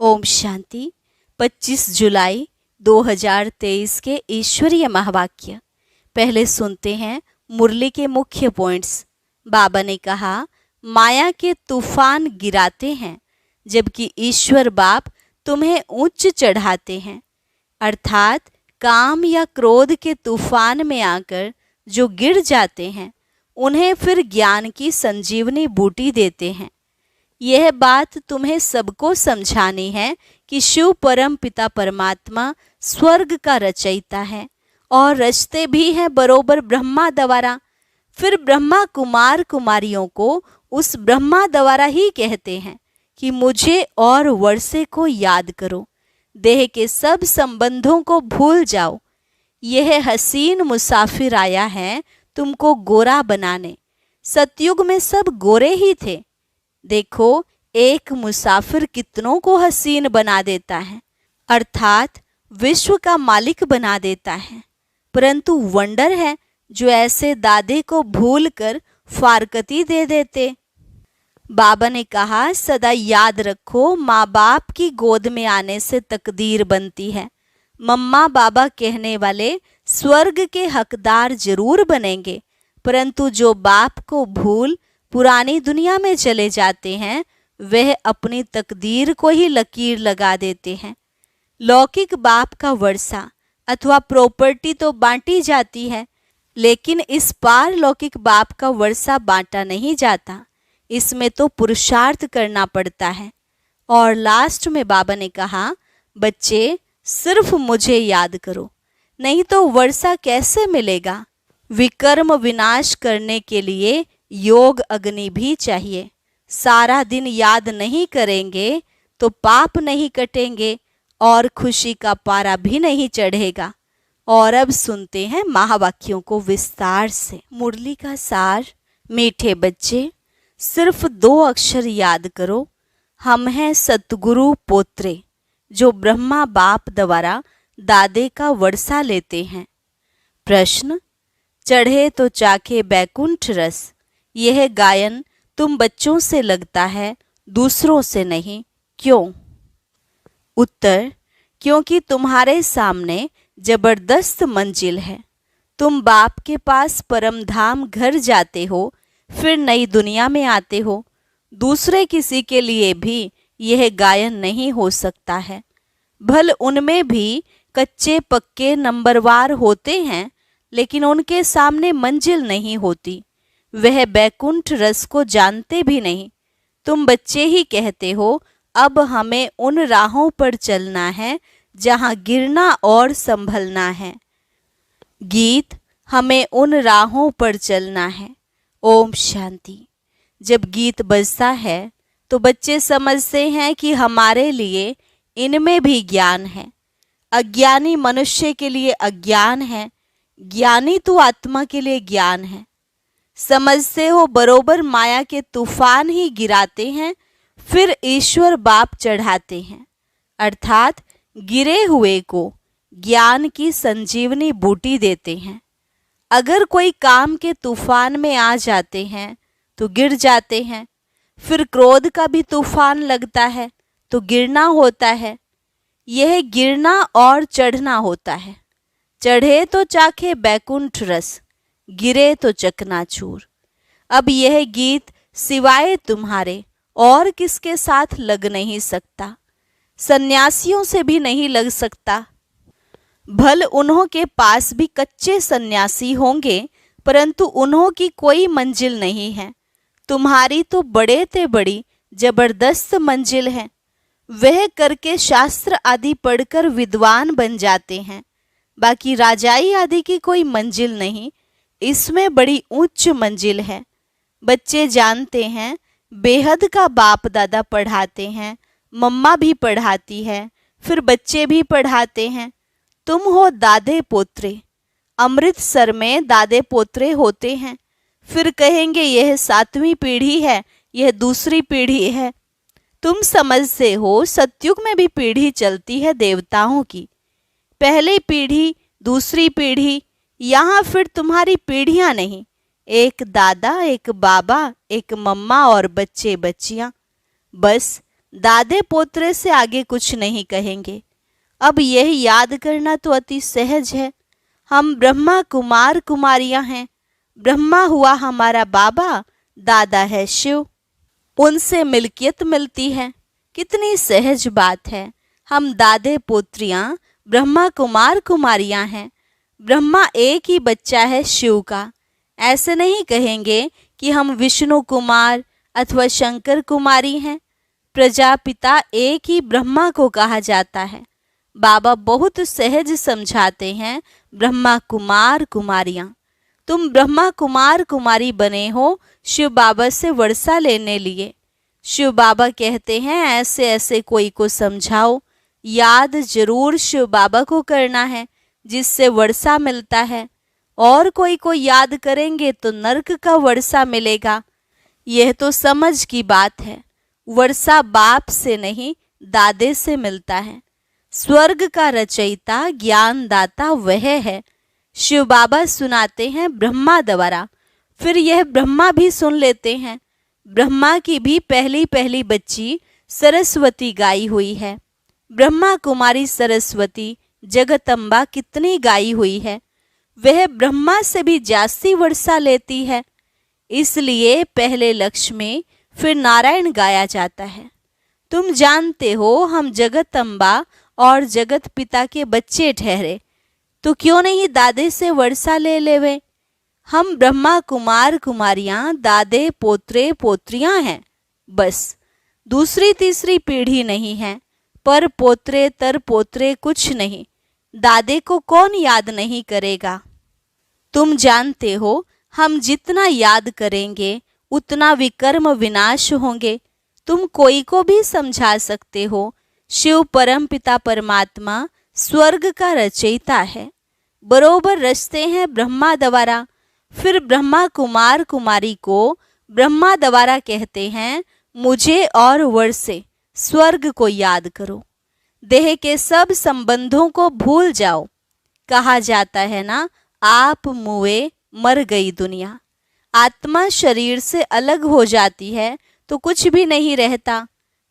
ओम शांति। 25 जुलाई 2023 के ईश्वरीय महावाक्य। पहले सुनते हैं मुरली के मुख्य पॉइंट्स। बाबा ने कहा, माया के तूफान गिराते हैं जबकि ईश्वर बाप तुम्हें ऊंच चढ़ाते हैं। अर्थात काम या क्रोध के तूफान में आकर जो गिर जाते हैं उन्हें फिर ज्ञान की संजीवनी बूटी देते हैं। यह बात तुम्हें सबको समझानी है कि शिव परम पिता परमात्मा स्वर्ग का रचयिता है और रचते भी हैं बरोबर ब्रह्मा द्वारा। फिर ब्रह्मा कुमार कुमारियों को उस ब्रह्मा द्वारा ही कहते हैं कि मुझे और वर्षे को याद करो, देह के सब संबंधों को भूल जाओ। यह हसीन मुसाफिर आया है तुमको गोरा बनाने। सतयुग में सब गोरे ही थे। देखो, एक मुसाफिर कितनों को हसीन बना देता है, अर्थात विश्व का मालिक बना देता है। परंतु वंडर है जो ऐसे दादे को भूलकर फारकती दे देते। बाबा ने कहा, सदा याद रखो, माँ बाप की गोद में आने से तकदीर बनती है। मम्मा बाबा कहने वाले स्वर्ग के हकदार जरूर बनेंगे, परंतु जो बाप को भूल पुरानी दुनिया में चले जाते हैं वह अपनी तकदीर को ही लकीर लगा देते हैं। लौकिक बाप का वर्षा अथवा प्रॉपर्टी तो बांटी जाती है, लेकिन इस पार लौकिक बाप का वर्षा बांटा नहीं जाता। इसमें तो पुरुषार्थ करना पड़ता है। और लास्ट में बाबा ने कहा, बच्चे सिर्फ मुझे याद करो, नहीं तो वर्षा कैसे मिलेगा। विकर्म विनाश करने के लिए योग अग्नि भी चाहिए। सारा दिन याद नहीं करेंगे तो पाप नहीं कटेंगे और खुशी का पारा भी नहीं चढ़ेगा। और अब सुनते हैं महावाक्यों को विस्तार से। मुरली का सार। मीठे बच्चे, सिर्फ 2 अक्षर याद करो, हम हैं सतगुरु पोत्रे जो ब्रह्मा बाप द्वारा दादे का वर्षा लेते हैं। प्रश्न, चढ़े तो चाखे बैकुंठ रस, यह गायन तुम बच्चों से लगता है, दूसरों से नहीं, क्यों? उत्तर, क्योंकि तुम्हारे सामने जबरदस्त मंजिल है। तुम बाप के पास परम धाम घर जाते हो, फिर नई दुनिया में आते हो। दूसरे किसी के लिए भी यह गायन नहीं हो सकता है। भल उनमें भी कच्चे पक्के नंबरवार होते हैं, लेकिन उनके सामने मंजिल नहीं होती। वह बैकुंठ रस को जानते भी नहीं। तुम बच्चे ही कहते हो, अब हमें उन राहों पर चलना है जहाँ गिरना और संभलना है। गीत, हमें उन राहों पर चलना है। ओम शांति। जब गीत बजता है तो बच्चे समझते हैं कि हमारे लिए इनमें भी ज्ञान है। अज्ञानी मनुष्य के लिए अज्ञान है, ज्ञानी तो आत्मा के लिए ज्ञान है। समझते हो, बरोबर माया के तूफान ही गिराते हैं, फिर ईश्वर बाप चढ़ाते हैं। अर्थात गिरे हुए को ज्ञान की संजीवनी बूटी देते हैं। अगर कोई काम के तूफान में आ जाते हैं तो गिर जाते हैं। फिर क्रोध का भी तूफान लगता है तो गिरना होता है। यह गिरना और चढ़ना होता है। चढ़े तो चाखे बैकुंठ रस, गिरे तो चकनाचूर। अब यह गीत सिवाय तुम्हारे और किसके साथ लग नहीं सकता। सन्यासियों से भी नहीं लग सकता। भल उन्हों के पास भी कच्चे सन्यासी होंगे, परंतु उन्हों की कोई मंजिल नहीं है। तुम्हारी तो बड़े ते बड़ी जबरदस्त मंजिल है। वह करके शास्त्र आदि पढ़कर विद्वान बन जाते हैं। बाकी राजाई आदि की कोई मंजिल नहीं, इसमें बड़ी उच्च मंजिल है। बच्चे जानते हैं, बेहद का बाप दादा पढ़ाते हैं, मम्मा भी पढ़ाती है, फिर बच्चे भी पढ़ाते हैं। तुम हो दादे पोत्रे। अमृतसर में दादे पोत्रे होते हैं। फिर कहेंगे यह 7वीं पीढ़ी है, यह दूसरी पीढ़ी है। तुम समझते हो, सतयुग में भी पीढ़ी चलती है देवताओं की। पहली पीढ़ी, दूसरी पीढ़ी, यहाँ फिर तुम्हारी पीढ़ियाँ नहीं, एक दादा, एक बाबा, एक मम्मा और बच्चे बच्चियाँ। बस दादे पोत्रे से आगे कुछ नहीं कहेंगे। अब यह याद करना तो अति सहज है, हम ब्रह्मा कुमार कुमारियां हैं। ब्रह्मा हुआ हमारा बाबा, दादा है शिव, उनसे मिल्कियत मिलती है। कितनी सहज बात है। हम दादे पोत्रियां ब्रह्मा कुमार कुमारियां हैं। ब्रह्मा एक ही बच्चा है शिव का। ऐसे नहीं कहेंगे कि हम विष्णु कुमार अथवा शंकर कुमारी हैं। प्रजापिता एक ही ब्रह्मा को कहा जाता है। बाबा बहुत सहज समझाते हैं, ब्रह्मा कुमार कुमारियां। तुम ब्रह्मा कुमार कुमारी बने हो शिव बाबा से वर्षा लेने लिए। शिव बाबा कहते हैं ऐसे ऐसे कोई को समझाओ। याद जरूर शिव बाबा को करना है जिससे वर्षा मिलता है, और कोई को याद करेंगे तो नरक का वर्षा मिलेगा। यह तो समझ की बात है। वर्षा बाप से नहीं दादे से मिलता है। स्वर्ग का रचयिता ज्ञानदाता वह है। शिव बाबा सुनाते हैं ब्रह्मा द्वारा, फिर यह ब्रह्मा भी सुन लेते हैं। ब्रह्मा की भी पहली पहली बच्ची सरस्वती गाई हुई है। ब्रह्मा कुमारी सरस्वती जगदम्बा कितनी गाई हुई है। वह ब्रह्मा से भी जास्ती वर्षा लेती है। इसलिए पहले लक्ष्मी फिर नारायण गाया जाता है। तुम जानते हो हम जगदम्बा और जगत पिता के बच्चे ठहरे, तो क्यों नहीं दादे से वर्षा ले लेवे। हम ब्रह्मा कुमार कुमारियां दादे पोत्रे पोत्रियां हैं। बस दूसरी तीसरी पीढ़ी नहीं है, पर पोत्रे तर पोत्रे कुछ नहीं। दादे को कौन याद नहीं करेगा। तुम जानते हो हम जितना याद करेंगे उतना विकर्म विनाश होंगे। तुम कोई को भी समझा सकते हो, शिव परम पिता परमात्मा स्वर्ग का रचयिता है। बरोबर रचते हैं ब्रह्मा द्वारा। फिर ब्रह्मा कुमार कुमारी को ब्रह्मा द्वारा कहते हैं मुझे और वर्षे स्वर्ग को याद करो। देह के सब संबंधों को भूल जाओ। कहा जाता है ना, आप मुए मर गई दुनिया। आत्मा शरीर से अलग हो जाती है तो कुछ भी नहीं रहता।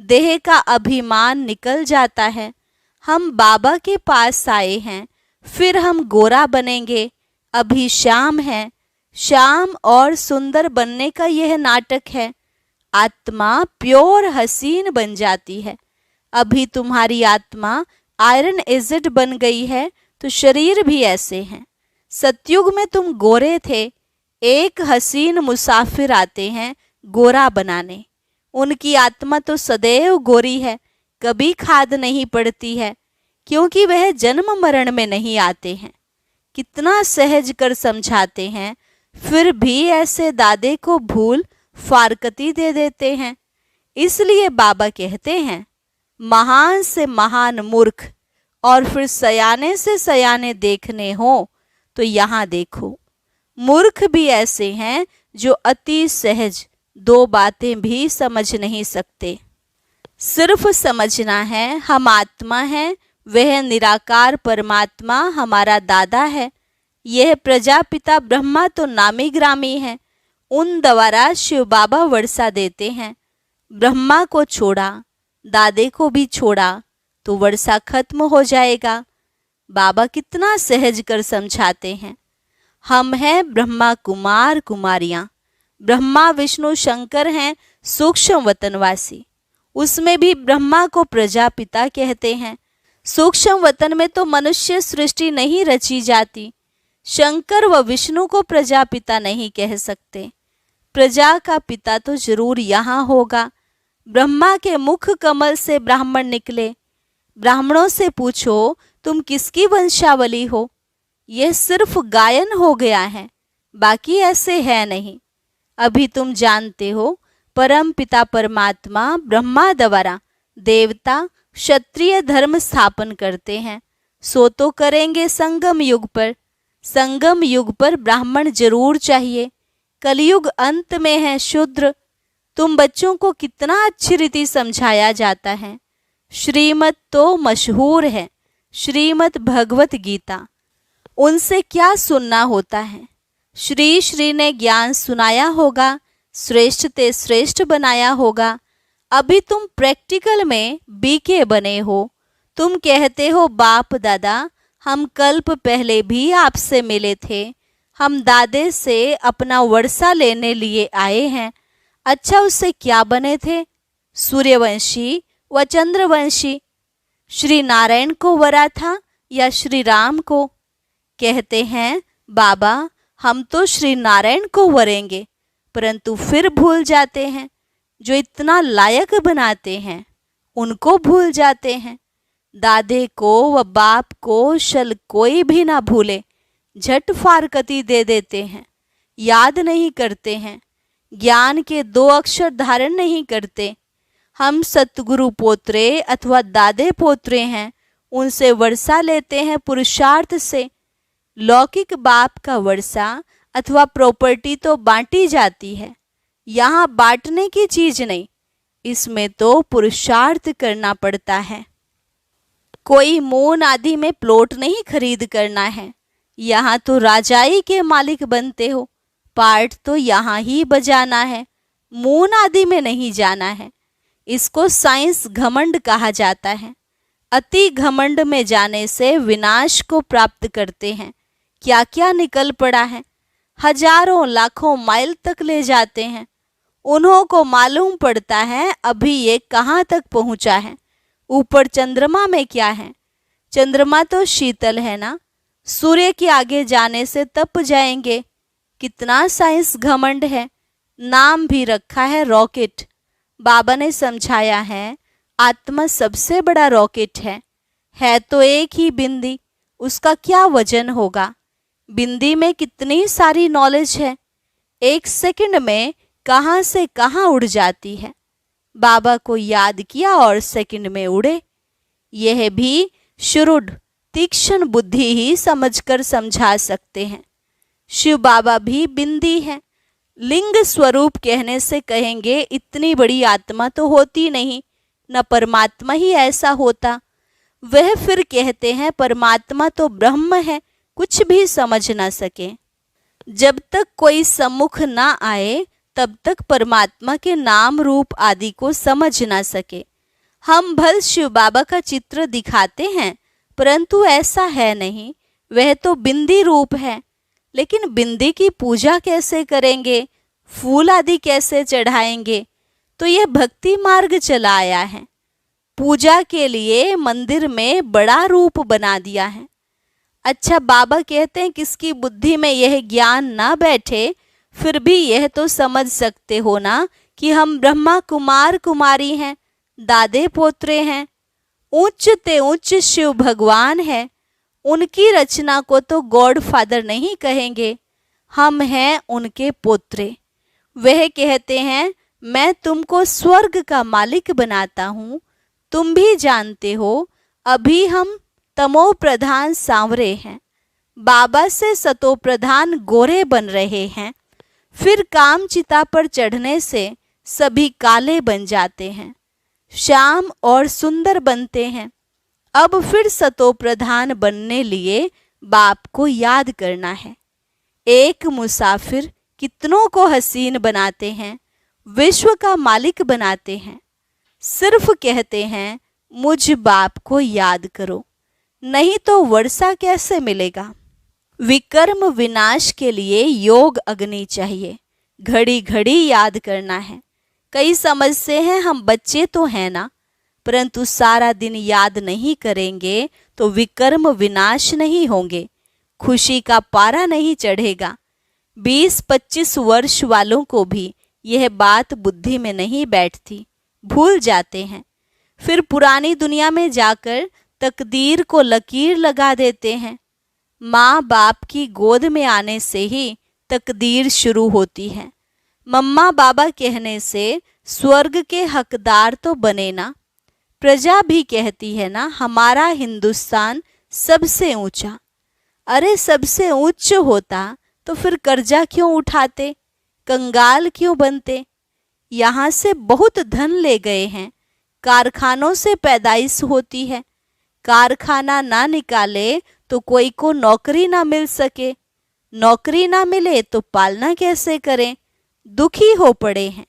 देह का अभिमान निकल जाता है। हम बाबा के पास आए हैं, फिर हम गोरा बनेंगे। अभी शाम है। शाम और सुंदर बनने का यह नाटक है। आत्मा प्योर हसीन बन जाती है। अभी तुम्हारी आत्मा आयरन एजेड बन गई है, तो शरीर भी ऐसे हैं। सतयुग में तुम गोरे थे। एक हसीन मुसाफिर आते हैं गोरा बनाने। उनकी आत्मा तो सदैव गोरी है, कभी खाद नहीं पड़ती है, क्योंकि वह जन्म मरण में नहीं आते हैं। कितना सहज कर समझाते हैं, फिर भी ऐसे दादे को भूल फारकती दे देते हैं। इसलिए बाबा कहते हैं महान से महान मूर्ख, और फिर सयाने से सयाने देखने हो तो यहाँ देखो। मूर्ख भी ऐसे हैं जो अति सहज दो बातें भी समझ नहीं सकते। सिर्फ समझना है हम आत्मा हैं, वह निराकार परमात्मा हमारा दादा है। यह प्रजापिता ब्रह्मा तो नामी ग्रामी है। उन द्वारा शिव बाबा वर्षा देते हैं। ब्रह्मा को छोड़ा, दादे को भी छोड़ा तो वर्षा खत्म हो जाएगा। बाबा कितना सहज कर समझाते हैं। हम हैं ब्रह्मा कुमार कुमारियां। ब्रह्मा विष्णु शंकर हैं सूक्ष्म वतनवासी। उसमें भी ब्रह्मा को प्रजापिता कहते हैं। सूक्ष्म वतन में तो मनुष्य सृष्टि नहीं रची जाती। शंकर व विष्णु को प्रजापिता नहीं कह सकते। प्रजा का पिता तो जरूर यहाँ होगा। ब्रह्मा के मुख कमल से ब्राह्मण निकले। ब्राह्मणों से पूछो तुम किसकी वंशावली हो। यह सिर्फ गायन हो गया है, बाकी ऐसे है नहीं। अभी तुम जानते हो परम पिता परमात्मा ब्रह्मा द्वारा देवता क्षत्रिय धर्म स्थापन करते हैं। सो तो करेंगे संगम युग पर। संगम युग पर ब्राह्मण जरूर चाहिए। कलयुग अंत में है शूद्र। तुम बच्चों को कितना अच्छी रीति समझाया जाता है। श्रीमत तो मशहूर है, श्रीमद् भगवत गीता। उनसे क्या सुनना होता है। श्री श्री ने ज्ञान सुनाया होगा, श्रेष्ठ ते श्रेष्ठ बनाया होगा। अभी तुम प्रैक्टिकल में बीके बने हो। तुम कहते हो बाप दादा, हम कल्प पहले भी आपसे मिले थे, हम दादे से अपना वर्षा लेने लिए आए हैं। अच्छा, उससे क्या बने थे? सूर्यवंशी व चंद्रवंशी। श्री नारायण को वरा था या श्री राम को? कहते हैं बाबा, हम तो श्री नारायण को वरेंगे, परंतु फिर भूल जाते हैं। जो इतना लायक बनाते हैं उनको भूल जाते हैं। दादे को व बाप को शल कोई भी ना भूले, झट फारकती दे देते हैं, याद नहीं करते हैं, ज्ञान के 2 अक्षर धारण नहीं करते। हम सतगुरु पोत्रे अथवा दादे पोत्रे हैं, उनसे वर्षा लेते हैं पुरुषार्थ से। लौकिक बाप का वर्षा अथवा प्रॉपर्टी तो बांटी जाती है, यहाँ बांटने की चीज नहीं, इसमें तो पुरुषार्थ करना पड़ता है। कोई मून आदि में प्लॉट नहीं खरीद करना है, यहाँ तो राजाई के मालिक बनते हो। पार्ट तो यहाँ ही बजाना है, मून आदि में नहीं जाना है। इसको साइंस घमंड कहा जाता है। अति घमंड में जाने से विनाश को प्राप्त करते हैं। क्या क्या निकल पड़ा है, हजारों लाखों माइल तक ले जाते हैं। उन्हों को मालूम पड़ता है अभी ये कहाँ तक पहुँचा है। ऊपर चंद्रमा में क्या है? चंद्रमा तो शीतल है ना, सूर्य के आगे जाने से तप जाएंगे। कितना साइंस घमंड है। नाम भी रखा है रॉकेट। बाबा ने समझाया है आत्मा सबसे बड़ा रॉकेट है तो एक ही बिंदी, उसका क्या वजन होगा? बिंदी में कितनी सारी नॉलेज है, 1 सेकंड में कहाँ से कहाँ उड़ जाती है। बाबा को याद किया और सेकंड में उड़े। यह भी शुरुड तीक्ष्ण बुद्धि ही समझकर समझा सकते हैं। शिव बाबा भी बिंदी है। लिंग स्वरूप कहने से कहेंगे इतनी बड़ी आत्मा तो होती नहीं, न परमात्मा ही ऐसा होता। वह फिर कहते हैं परमात्मा तो ब्रह्म है, कुछ भी समझ ना सके। जब तक कोई सम्मुख ना आए तब तक परमात्मा के नाम रूप आदि को समझ ना सके। हम भल शिव बाबा का चित्र दिखाते हैं, परंतु ऐसा है नहीं, वह तो बिंदी रूप है। लेकिन बिंदी की पूजा कैसे करेंगे, फूल आदि कैसे चढ़ाएंगे? तो यह भक्ति मार्ग चला आया है। पूजा के लिए मंदिर में बड़ा रूप बना दिया है। अच्छा, बाबा कहते हैं किसकी बुद्धि में यह ज्ञान ना बैठे, फिर भी यह तो समझ सकते हो ना कि हम ब्रह्मा कुमार कुमारी हैं, दादे पोत्रे हैं। उच्च ते उच्च शिव भगवान है, उनकी रचना को तो गॉड फादर नहीं कहेंगे, हम हैं उनके पोत्रे। वह कहते हैं मैं तुमको स्वर्ग का मालिक बनाता हूँ। तुम भी जानते हो अभी हम तमो प्रधान सांवरे हैं, बाबा से सतो प्रधान गोरे बन रहे हैं। फिर काम चिता पर चढ़ने से सभी काले बन जाते हैं, श्याम और सुंदर बनते हैं। अब फिर सतो प्रधान बनने लिए बाप को याद करना है। एक मुसाफिर कितनों को हसीन बनाते हैं, विश्व का मालिक बनाते हैं। सिर्फ कहते हैं मुझ बाप को याद करो, नहीं तो वर्षा कैसे मिलेगा। विकर्म विनाश के लिए योग अग्नि चाहिए, घड़ी घड़ी याद करना है। कई समझते हैं हम बच्चे तो हैं ना, परंतु सारा दिन याद नहीं करेंगे तो विकर्म विनाश नहीं होंगे, खुशी का पारा नहीं चढ़ेगा। 20-25 वर्ष वालों को भी यह बात बुद्धि में नहीं बैठती, भूल जाते हैं। फिर पुरानी दुनिया में जाकर तकदीर को लकीर लगा देते हैं। माँ बाप की गोद में आने से ही तकदीर शुरू होती है। मम्मा बाबा कहने से स्वर्ग के हकदार तो बने ना। प्रजा भी कहती है ना हमारा हिंदुस्तान सबसे ऊंचा। अरे सबसे उच्च होता तो फिर कर्जा क्यों उठाते, कंगाल क्यों बनते? यहाँ से बहुत धन ले गए हैं, कारखानों से पैदाइश होती है। कारखाना ना निकाले तो कोई को नौकरी ना मिल सके, नौकरी ना मिले तो पालना कैसे करें? दुखी हो पड़े हैं।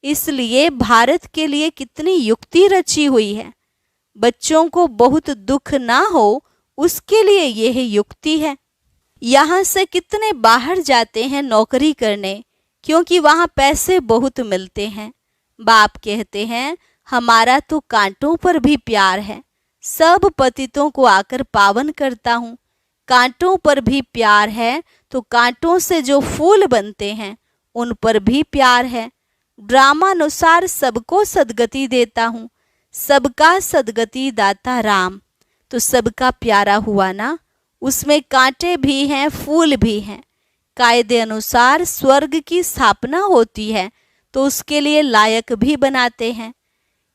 इसलिए भारत के लिए कितनी युक्ति रची हुई है। बच्चों को बहुत दुख ना हो उसके लिए यह युक्ति है। यहाँ से कितने बाहर जाते हैं नौकरी करने, क्योंकि वहाँ पैसे बहुत मिलते हैं। बाप कहते हैं हमारा तो कांटों पर भी प्यार है, सब पतितों को आकर पावन करता हूँ। कांटों पर भी प्यार है तो कांटों से जो फूल बनते हैं उन पर भी प्यार है। ड्रामानुसार सबको सदगति देता हूँ, सबका सदगति दाता राम। तो सबका प्यारा हुआ ना, उसमें कांटे भी हैं फूल भी हैं। कायदे अनुसार स्वर्ग की स्थापना होती है तो उसके लिए लायक भी बनाते हैं।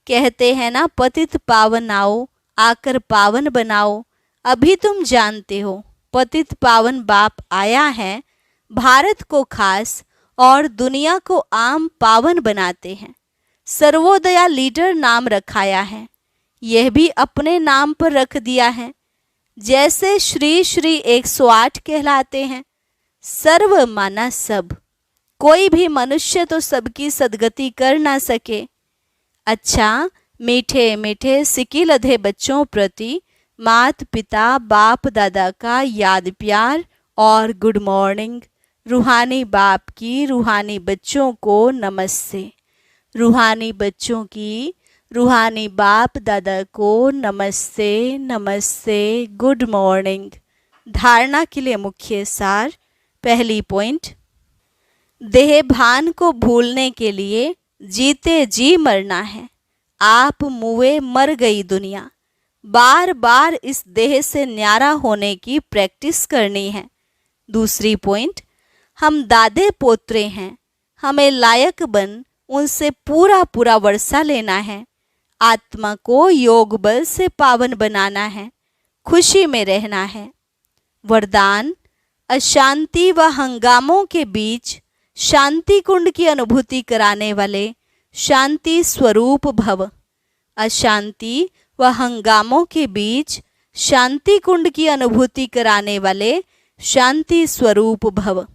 कहते हैं ना पतित पावन आओ, आकर पावन बनाओ। अभी तुम जानते हो पतित पावन बाप आया है, भारत को खास और दुनिया को आम पावन बनाते हैं। सर्वोदया लीडर नाम रखाया है, यह भी अपने नाम पर रख दिया है। जैसे श्री श्री 108 कहलाते हैं। सर्व माना सब, कोई भी मनुष्य तो सबकी सदगति कर ना सके। अच्छा, मीठे मीठे सिकी लधे बच्चों प्रति मात पिता बाप दादा का याद प्यार और गुड मॉर्निंग। रूहानी बाप की रूहानी बच्चों को नमस्ते। रूहानी बच्चों की रूहानी बाप दादा को नमस्ते नमस्ते, गुड मॉर्निंग। धारणा के लिए मुख्य सार। पहली पॉइंट, देह भान को भूलने के लिए जीते जी मरना है। आप मुए मर गई दुनिया। बार बार इस देह से न्यारा होने की प्रैक्टिस करनी है। दूसरी पॉइंट, हम दादे पोत्रे हैं, हमें लायक बन उनसे पूरा पूरा वर्षा लेना है। आत्मा को योग बल से पावन बनाना है, खुशी में रहना है। वरदान, अशांति व हंगामों के बीच शांति कुंड की अनुभूति कराने वाले शांति स्वरूप भव। अशांति व हंगामों के बीच शांति कुंड की अनुभूति कराने वाले शांति स्वरूप भव।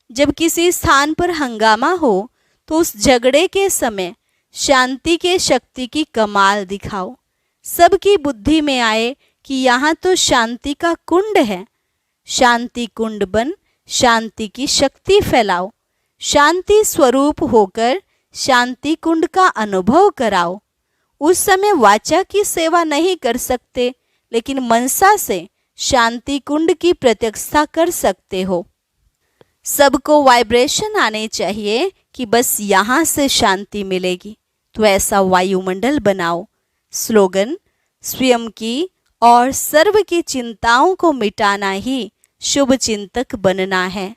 जब किसी स्थान पर हंगामा हो तो उस झगड़े के समय शांति के शक्ति की कमाल दिखाओ। सबकी बुद्धि में आए कि यहाँ तो शांति का कुंड है। शांति कुंड बन शांति की शक्ति फैलाओ। शांति स्वरूप होकर शांति कुंड का अनुभव कराओ। उस समय वाचा की सेवा नहीं कर सकते, लेकिन मनसा से शांति कुंड की प्रत्यक्षता कर सकते हो। सबको वाइब्रेशन आने चाहिए कि बस यहाँ से शांति मिलेगी, तो ऐसा वायुमंडल बनाओ। स्लोगन, स्वयं की और सर्व की चिंताओं को मिटाना ही शुभ चिंतक बनना है।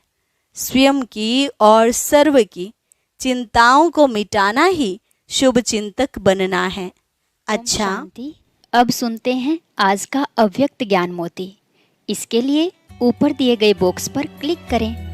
स्वयं की और सर्व की चिंताओं को मिटाना ही शुभ चिंतक बनना है। अच्छा, अब सुनते हैं आज का अव्यक्त ज्ञान मोती। इसके लिए ऊपर दिए गए बॉक्स पर क्लिक करें।